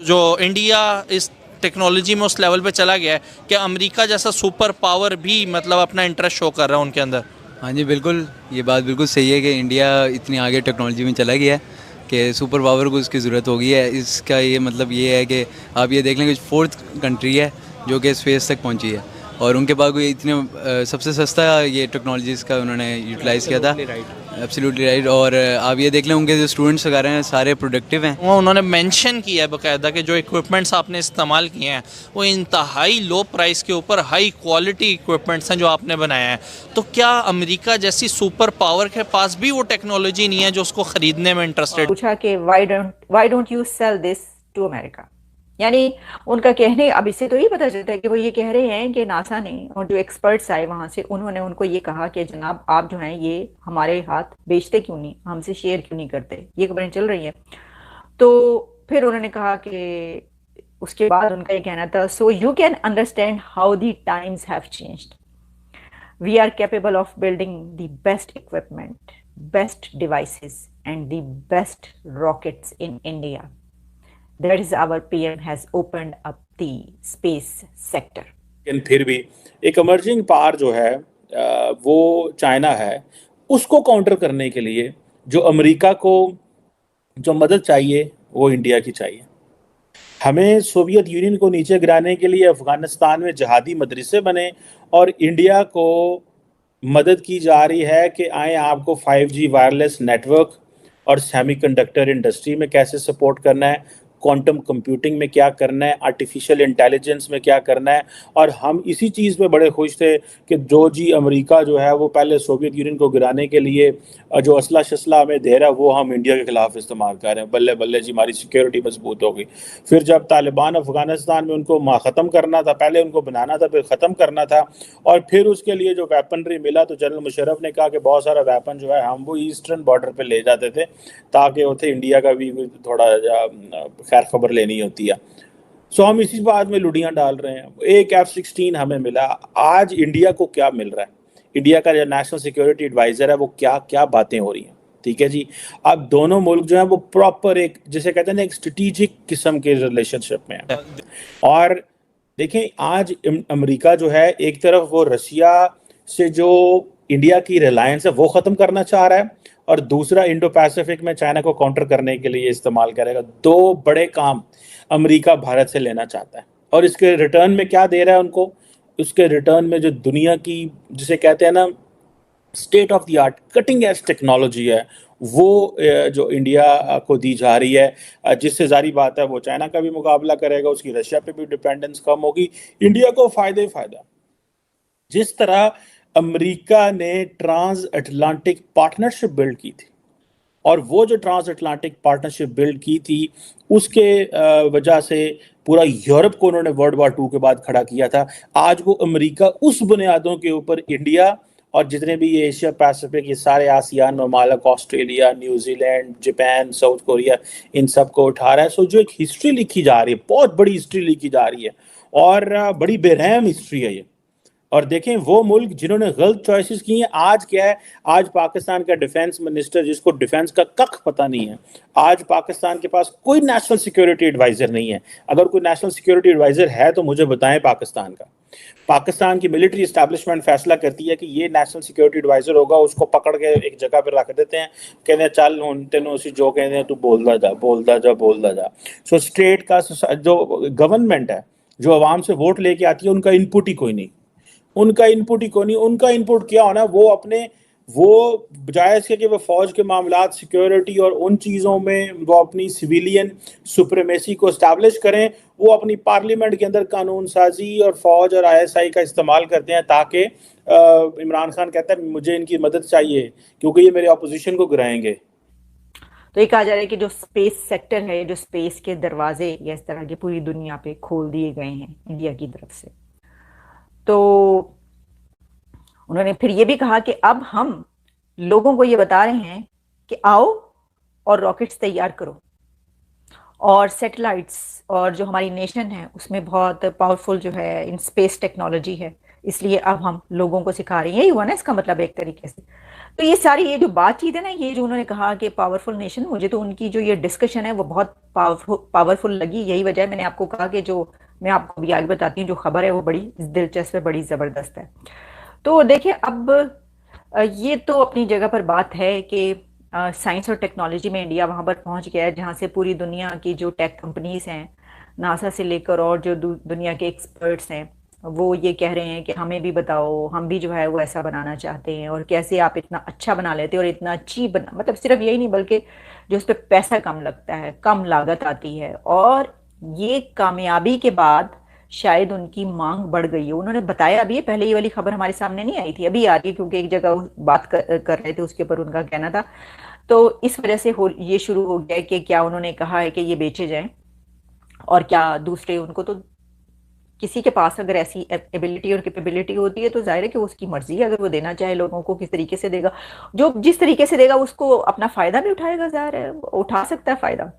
जो इंडिया इस टेक्नोलॉजी में उस लेवल पे चला गया है कि अमेरिका जैसा सुपर पावर भी मतलब अपना इंटरेस्ट शो कर रहा है उनके अंदर। हाँ जी, बिल्कुल। ये बात बिल्कुल सही है कि इंडिया इतनी आगे टेक्नोलॉजी में चला गया है कि सुपर पावर को उसकी ज़रूरत होगी है। इसका ये मतलब ये है कि आप ये देख लें कि फोर्थ कंट्री है जो कि स्पेस तक पहुंची है, और उनके पास कोई इतने सबसे सस्ता ये टेक्नोलॉजीज़ का उन्होंने यूटिलाइज़ किया था। Absolutely right. और आप ये देख लें उनके जो स्टूडेंट्स वगैरह हैं सारे प्रोडक्टिव हैं। वो उन्होंने मेंशन किया है बकायदा कि जो इक्विपमेंट्स आपने इस्तेमाल किए हैं वो इंतहाई लो प्राइस के ऊपर हाई क्वालिटी इक्विपमेंट्स हैं जो आपने बनाए हैं। तो क्या अमेरिका जैसी सुपर पावर के पास भी वो टेक्नोलॉजी नहीं है जो उसको खरीदने में इंटरेस्टेड? पूछा कि why don't you sell this to America. यानी उनका कहने, अब इससे तो ये पता चलता है कि वो ये कह रहे हैं कि नासा ने और जो एक्सपर्ट्स आए वहां से उन्होंने उनको ये कहा कि जनाब आप जो हैं ये हमारे हाथ बेचते क्यों नहीं, हमसे शेयर क्यों नहीं करते, ये खबरें चल रही हैं। तो फिर उन्होंने कहा कि उसके बाद उनका ये कहना था, so you can understand how the times have changed, we are capable of building the best equipment, best devices and the best rockets in India. That is our PM has opened up the space sector. लेकिन फिर भी एक emerging power जो है वो China है, उसको counter करने के लिए जो अमेरिका को जो मदद चाहिए वो इंडिया की चाहिए। हमें सोवियत यूनियन को नीचे गिराने के लिए अफगानिस्तान में जहादी मदरसे बने और इंडिया को मदद की जा रही है कि आए आपको 5G वायरलेस नेटवर्क और सेमीकंडक्टर इंडस्ट्री में कैसे सपोर्ट करना है, क्वांटम कंप्यूटिंग में क्या करना है, आर्टिफिशियल इंटेलिजेंस में क्या करना है। और हम इसी चीज़ पे बड़े खुश थे कि जो जी अमेरिका जो है वो पहले सोवियत यूनियन को गिराने के लिए जो असला शसला हमें दे रहा है वो हम इंडिया के खिलाफ इस्तेमाल कर रहे हैं। बल्ले बल्ले जी हमारी सिक्योरिटी मजबूत हो गई। फिर जब तालिबान अफगानिस्तान में उनको ख़त्म करना था, पहले उनको बनाना था फिर ख़त्म करना था, और फिर उसके लिए जो वेपनरी मिला तो जनरल मुशर्रफ ने कहा कि बहुत सारा वेपन जो है हम वो ईस्टर्न बॉर्डर पर ले जाते थे ताकि उसे इंडिया का भी थोड़ा खैर खबर लेनी होती है। सो हम इसी बात में लुड़ियां डाल रहे हैं। एक F-16 हमें मिला, आज इंडिया को क्या मिल रहा है? इंडिया का जो नेशनल सिक्योरिटी एडवाइजर है वो क्या क्या बातें हो रही हैं, ठीक है जी। अब दोनों मुल्क जो है वो प्रॉपर एक जिसे कहते हैं ना एक स्ट्रेटेजिक किस्म के रिलेशनशिप में है। और देखें आज अमेरिका जो है एक तरफ वो रसिया से जो इंडिया की रिलायंस है वो ख़त्म करना चाह रहा है और दूसरा इंडो पैसिफिक में चाइना को काउंटर करने के लिए इस्तेमाल करेगा। दो बड़े काम अमेरिका भारत से लेना चाहता है और इसके रिटर्न में क्या दे रहा है उनको? उसके रिटर्न में जो दुनिया की जिसे कहते हैं ना state of the art cutting edge technology है वो जो इंडिया को दी जा रही है, जिससे जारी बात है वो चाइना का भी मुकाबला करेगा, उसकी रशिया पे भी डिपेंडेंस कम होगी, इंडिया को फ़ायदा ही फ़ायदा। जिस तरह अमेरिका ने ट्रांस अटलांटिक पार्टनरशिप बिल्ड की थी और वो जो ट्रांस अटलांटिक पार्टनरशिप बिल्ड की थी उसके वजह से पूरा यूरोप को उन्होंने वर्ल्ड वॉर 2 के बाद खड़ा किया था। आज वो अमेरिका उस बुनियादों के ऊपर इंडिया और जितने भी ये एशिया पैसिफिक ये सारे आसियान ममालिक, ऑस्ट्रेलिया, न्यूजीलैंड, जापान, साउथ कोरिया, इन सब को उठा रहा है। सो जो एक हिस्ट्री लिखी जा रही है, बहुत बड़ी हिस्ट्री लिखी जा रही है और बड़ी बेरहम हिस्ट्री है ये। और देखें वो मुल्क जिन्होंने गलत चॉइसेस की हैं, आज क्या है, आज पाकिस्तान का डिफेंस मिनिस्टर जिसको डिफेंस का कख पता नहीं है, आज पाकिस्तान के पास कोई नेशनल सिक्योरिटी एडवाइजर नहीं है। अगर कोई नेशनल सिक्योरिटी एडवाइजर है तो मुझे बताएं पाकिस्तान का। पाकिस्तान की मिलिट्री एस्टैब्लिशमेंट फैसला करती है कि ये नेशनल सिक्योरिटी एडवाइजर होगा, उसको पकड़ के एक जगह पर रख देते हैं, कहते हैं चल हुन तेनों उसी जो कहते हैं तू बोलता जा बोलता जा बोलता जा। सो स्टेट का जो गवर्नमेंट है जो आवाम से वोट लेके आती है उनका इनपुट ही कोई नहीं, उनका इनपुट ही कोई नहीं। उनका इनपुट क्या होना, वो अपने वो बजाय इसके कि वो फौज के मामलात, सिक्योरिटी और उन चीज़ों में वो अपनी सिविलियन सुप्रीमेसी को इस्टेब्लिश करें, वो अपनी पार्लियामेंट के अंदर कानून साजी और फौज और ISI का इस्तेमाल करते हैं ताकि इमरान खान कहता है मुझे इनकी मदद चाहिए क्योंकि ये मेरे अपोजिशन को गिराएंगे। तो ये कहा जा रहा है कि जो स्पेस सेक्टर है, जो स्पेस के दरवाजे या इस तरह के पूरी दुनिया पे खोल दिए गए हैं इंडिया की तरफ से। तो उन्होंने फिर ये भी कहा कि अब हम लोगों को ये बता रहे हैं कि आओ और रॉकेट्स तैयार करो और सैटेलाइट्स, और जो हमारी नेशन है उसमें बहुत पावरफुल जो है इन स्पेस टेक्नोलॉजी है, इसलिए अब हम लोगों को सिखा रहे हैं, यही हुआ ना इसका मतलब एक तरीके से। तो ये सारी ये जो बातचीत है ना, ये जो उन्होंने कहा कि पावरफुल नेशन, मुझे तो उनकी जो ये डिस्कशन है वो बहुत पावरफुल लगी। यही वजह है मैंने आपको कहा कि जो मैं आपको अभी आगे बताती हूँ जो खबर है वो बड़ी दिलचस्प है, बड़ी जबरदस्त है। तो देखिए अब ये तो अपनी जगह पर बात है कि साइंस और टेक्नोलॉजी में इंडिया वहां पर पहुंच गया है जहां से पूरी दुनिया की जो टेक कंपनीज हैं, नासा से लेकर और जो दुनिया के एक्सपर्ट्स हैं, वो ये कह रहे हैं कि हमें भी बताओ, हम भी जो है वो ऐसा बनाना चाहते हैं, और कैसे आप इतना अच्छा बना लेते हो और इतना चीप बना, मतलब सिर्फ यही नहीं बल्कि जो उस पर पैसा कम लगता है, कम लागत आती है, और ये कामयाबी के बाद शायद उनकी मांग बढ़ गई है। उन्होंने बताया अभी, पहले ये वाली खबर हमारे सामने नहीं आई थी, अभी आ रही है क्योंकि एक जगह वो बात कर रहे थे, उसके ऊपर उनका कहना था। तो इस वजह से ये शुरू हो गया है कि क्या उन्होंने कहा है कि ये बेचे जाएं, और क्या दूसरे उनको तो किसी के पास अगर ऐसी एबिलिटी और कैपेबिलिटी होती है तो जाहिर है कि उसकी मर्जी है, अगर वो देना चाहे लोगों को किस तरीके से देगा, जो जिस तरीके से देगा उसको अपना फायदा भी उठाएगा, जाहिर है उठा सकता है फायदा।